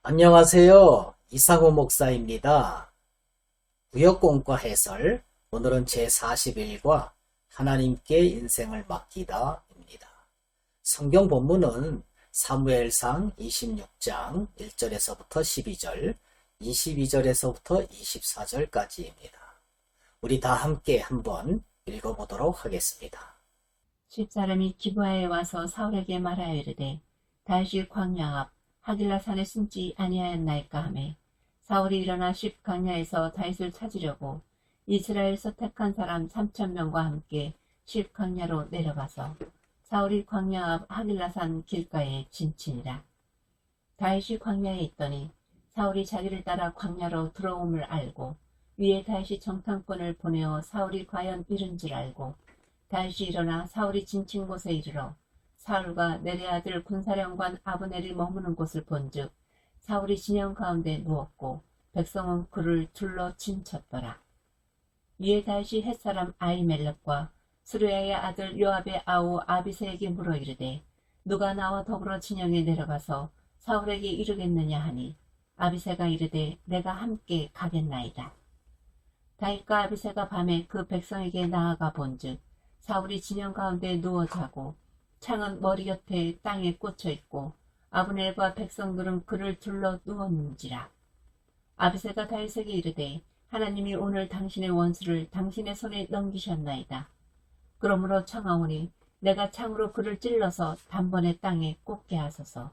안녕하세요. 이상호 목사입니다. 구역공과 해설, 오늘은 제41과 하나님께 인생을 맡기다입니다. 성경 본문은 사무엘상 26장 1절에서부터 12절, 22절에서부터 24절까지입니다. 우리 다 함께 한번 읽어보도록 하겠습니다. 집사람이 기브아에 와서 사울에게 말하여 이르되 다윗이 광야 앞 하길라산에 숨지 아니하였나이까 하매 사울이 일어나 십 광야에서 다윗을 찾으려고 이스라엘에서 택한 사람 3,000명과 함께 십 광야로 내려가서 사울이 광야 앞 하길라산 길가에 진친이라. 다윗이 광야에 있더니 사울이 자기를 따라 광야로 들어옴을 알고 위에 다윗이 정탐꾼을 보내어 사울이 과연 이른 줄 알고 다윗이 일어나 사울이 진친 곳에 이르러 사울과 내레 아들 군사령관 아브넬이 머무는 곳을 본즉 사울이 진영 가운데 누웠고 백성은 그를 둘러 진쳤더라. 이에 다윗이 햇사람 아히멜렉과 스루야의 아들 요압의 아우 아비새에게 물어 이르되 누가 나와 더불어 진영에 내려가서 사울에게 이르겠느냐 하니 아비새가 이르되 내가 함께 가겠나이다. 다윗과 아비새가 밤에 그 백성에게 나아가 본즉 사울이 진영 가운데 누워 자고 창은 머리 곁에 땅에 꽂혀 있고 아브넬과 백성들은 그를 둘러 누웠는지라. 아비새가 다윗에게 이르되 하나님이 오늘 당신의 원수를 당신의 손에 넘기셨나이다. 그러므로 청하오니 내가 창으로 그를 찔러서 단번에 땅에 꽂게 하소서.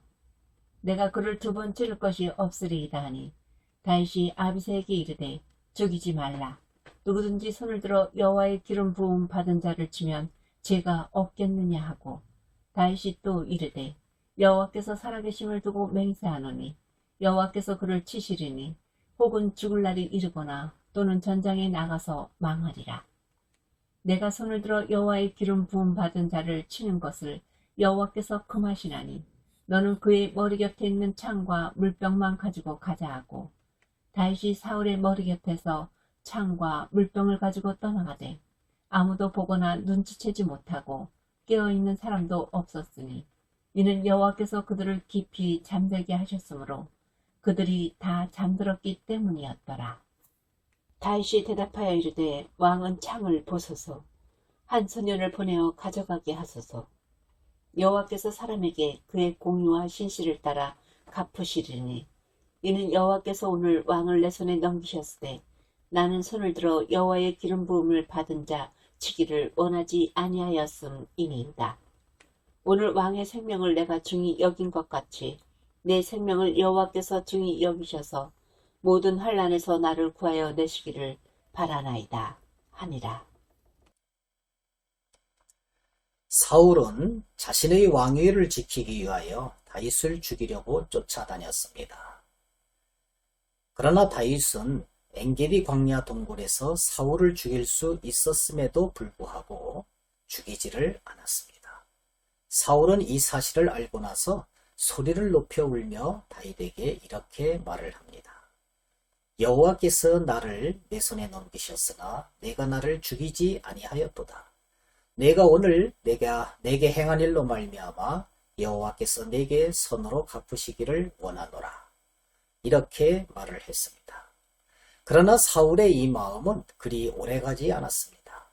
내가 그를 2번 찌를 것이 없으리이다 하니 다윗이 아비새에게 이르되 죽이지 말라. 누구든지 손을 들어 여호와의 기름 부음 받은 자를 치면 죄가 없겠느냐 하고 다윗이 또 이르되 여호와께서 살아계심을 두고 맹세하노니 여호와께서 그를 치시리니 혹은 죽을 날이 이르거나 또는 전장에 나가서 망하리라. 내가 손을 들어 여호와의 기름 부음 받은 자를 치는 것을 여호와께서 금하시나니 너는 그의 머리 곁에 있는 창과 물병만 가지고 가자 하고 다윗이 사울의 머리 곁에서 창과 물병을 가지고 떠나가되 아무도 보거나 눈치채지 못하고 깨어있는 사람도 없었으니 이는 여호와께서 그들을 깊이 잠들게 하셨으므로 그들이 다 잠들었기 때문이었더라. 다윗이 대답하여 이르되 왕은 창을 보소서. 한 소년을 보내어 가져가게 하소서. 여호와께서 사람에게 그의 공의와 신실을 따라 갚으시리니 이는 여호와께서 오늘 왕을 내 손에 넘기셨으되 나는 손을 들어 여호와의 기름 부음을 받은 자 치기를 원하지 아니하였음이니이다. 오늘 왕의 생명을 내가 중히 여긴 것 같이 내 생명을 여호와께서 중히 여기셔서 모든 환난에서 나를 구하여 내시기를 바라나이다 하니라. 사울은 자신의 왕위를 지키기 위하여 다윗을 죽이려고 쫓아다녔습니다. 그러나 다윗은 엔게디 광야 동굴에서 사울을 죽일 수 있었음에도 불구하고 죽이지를 않았습니다. 사울은 이 사실을 알고 나서 소리를 높여 울며 다윗에게 이렇게 말을 합니다. 여호와께서 나를 내 손에 넘기셨으나 내가 나를 죽이지 아니하였도다. 내가 오늘 내게 행한 일로 말미암아 여호와께서 내게 선으로 갚으시기를 원하노라. 이렇게 말을 했습니다. 그러나 사울의 이 마음은 그리 오래가지 않았습니다.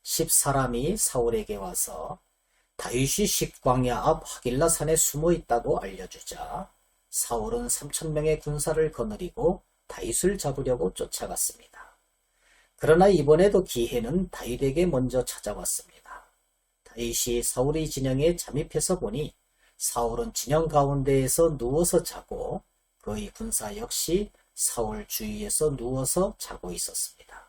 10사람이 사울에게 와서 다윗이 십광야 앞 하길라산에 숨어 있다고 알려주자 사울은 3,000명의 군사를 거느리고 다윗을 잡으려고 쫓아갔습니다. 그러나 이번에도 기회는 다윗에게 먼저 찾아왔습니다. 다윗이 사울의 진영에 잠입해서 보니 사울은 진영 가운데에서 누워서 자고 그의 군사 역시 사울 주위에서 누워서 자고 있었습니다.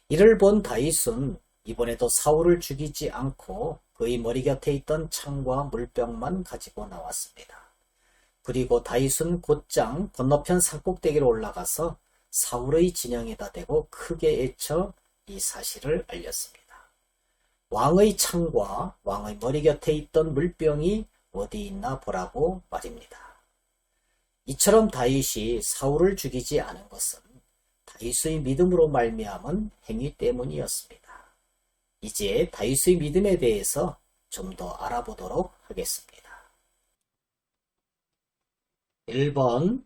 이를 본 다윗은 이번에도 사울을 죽이지 않고 그의 머리 곁에 있던 창과 물병만 가지고 나왔습니다. 그리고 다윗은 곧장 건너편 산꼭대기로 올라가서 사울의 진영에다 대고 크게 외쳐 이 사실을 알렸습니다. 왕의 창과 왕의 머리 곁에 있던 물병이 어디 있나 보라고 말입니다. 이처럼 다윗이 사울을 죽이지 않은 것은 다윗의 믿음으로 말미암은 행위 때문이었습니다. 이제 다윗의 믿음에 대해서 좀 더 알아보도록 하겠습니다. 1번.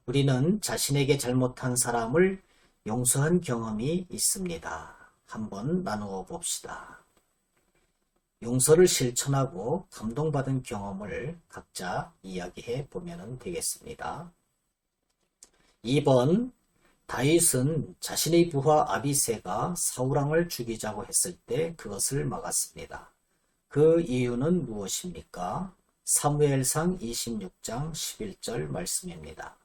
우리는 자신에게 잘못한 사람을 용서한 경험이 있습니다. 한번 나누어 봅시다. 용서를 실천하고 감동받은 경험을 각자 이야기해 보면 되겠습니다. 2번. 다윗은 자신의 부하 아비새가 사울왕을 죽이자고 했을 때 그것을 막았습니다. 그 이유는 무엇입니까? 사무엘상 26장 11절 말씀입니다.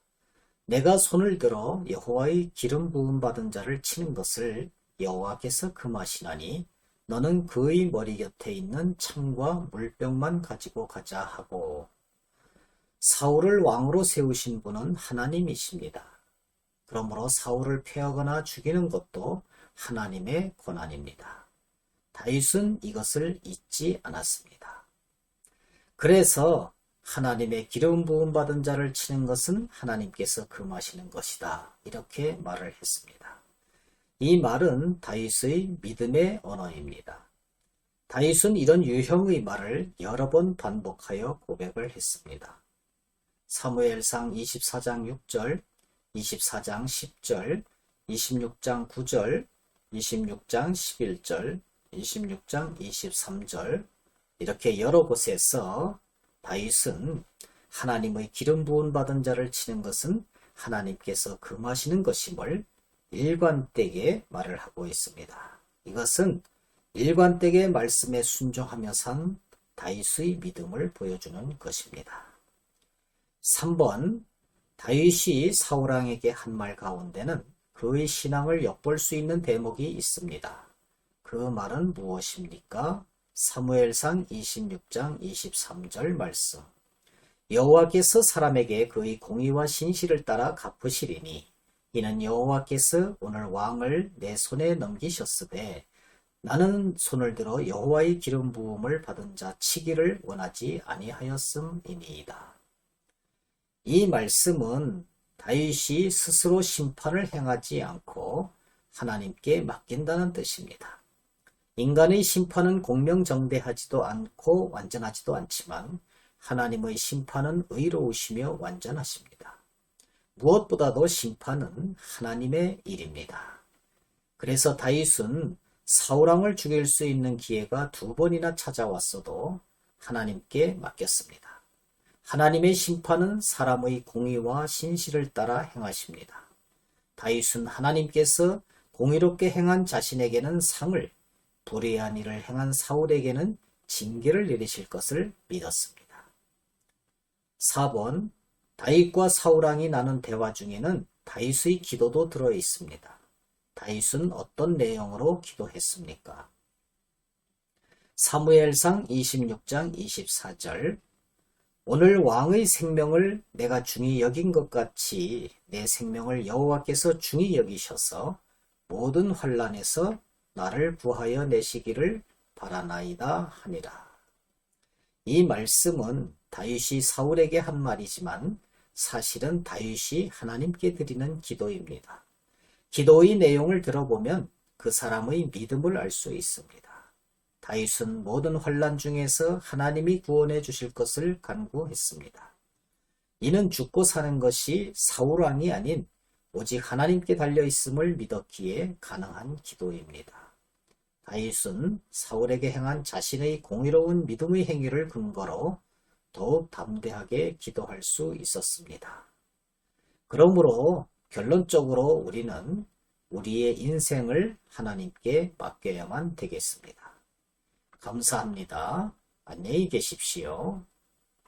내가 손을 들어 여호와의 기름 부음 받은 자를 치는 것을 여호와께서 금하시나니 너는 그의 머리 곁에 있는 창과 물병만 가지고 가자 하고. 사울을 왕으로 세우신 분은 하나님이십니다. 그러므로 사울을 패하거나 죽이는 것도 하나님의 권한입니다. 다윗은 이것을 잊지 않았습니다. 그래서 하나님의 기름 부음 받은 자를 치는 것은 하나님께서 금하시는 것이다. 이렇게 말을 했습니다. 이 말은 다윗의 믿음의 언어입니다. 다윗은 이런 유형의 말을 여러 번 반복하여 고백을 했습니다. 사무엘상 24장 6절, 24장 10절, 26장 9절, 26장 11절, 26장 23절 이렇게 여러 곳에서 다윗은 하나님의 기름 부음 받은 자를 치는 것은 하나님께서 금하시는 것임을 일관되게 말을 하고 있습니다. 이것은 일관되게 말씀에 순종하며 산 다윗의 믿음을 보여주는 것입니다. 3번. 다윗이 사울왕에게 한 말 가운데는 그의 신앙을 엿볼 수 있는 대목이 있습니다. 그 말은 무엇입니까? 사무엘상 26장 23절 말씀. 여호와께서 사람에게 그의 공의와 신실을 따라 갚으시리니 이는 여호와께서 오늘 왕을 내 손에 넘기셨으되 나는 손을 들어 여호와의 기름 부음을 받은 자 치기를 원하지 아니하였음이니이다. 이 말씀은 다윗이 스스로 심판을 행하지 않고 하나님께 맡긴다는 뜻입니다. 인간의 심판은 공명정대하지도 않고 완전하지도 않지만 하나님의 심판은 의로우시며 완전하십니다. 무엇보다도 심판은 하나님의 일입니다. 그래서 다윗은 사울왕을 죽일 수 있는 기회가 2번이나 찾아왔어도 하나님께 맡겼습니다. 하나님의 심판은 사람의 공의와 신실을 따라 행하십니다. 다윗은 하나님께서 공의롭게 행한 자신에게는 상을, 불의한 일을 행한 사울에게는 징계를 내리실 것을 믿었습니다. 4번. 다윗과 사울왕이 나눈 대화 중에는 다윗의 기도도 들어 있습니다. 다윗은 어떤 내용으로 기도했습니까? 사무엘상 26장 24절. 오늘 왕의 생명을 내가 중히 여긴 것 같이 내 생명을 여호와께서 중히 여기셔서 모든 환난에서 나를 구하여 내시기를 바라나이다 하니라. 이 말씀은 다윗이 사울에게 한 말이지만 사실은 다윗이 하나님께 드리는 기도입니다. 기도의 내용을 들어보면 그 사람의 믿음을 알 수 있습니다. 다윗은 모든 환난 중에서 하나님이 구원해 주실 것을 간구했습니다. 이는 죽고 사는 것이 사울왕이 아닌 오직 하나님께 달려있음을 믿었기에 가능한 기도입니다. 다윗은 사울에게 행한 자신의 공의로운 믿음의 행위를 근거로 더욱 담대하게 기도할 수 있었습니다. 그러므로 결론적으로 우리는 우리의 인생을 하나님께 맡겨야만 되겠습니다. 감사합니다. 안녕히 계십시오.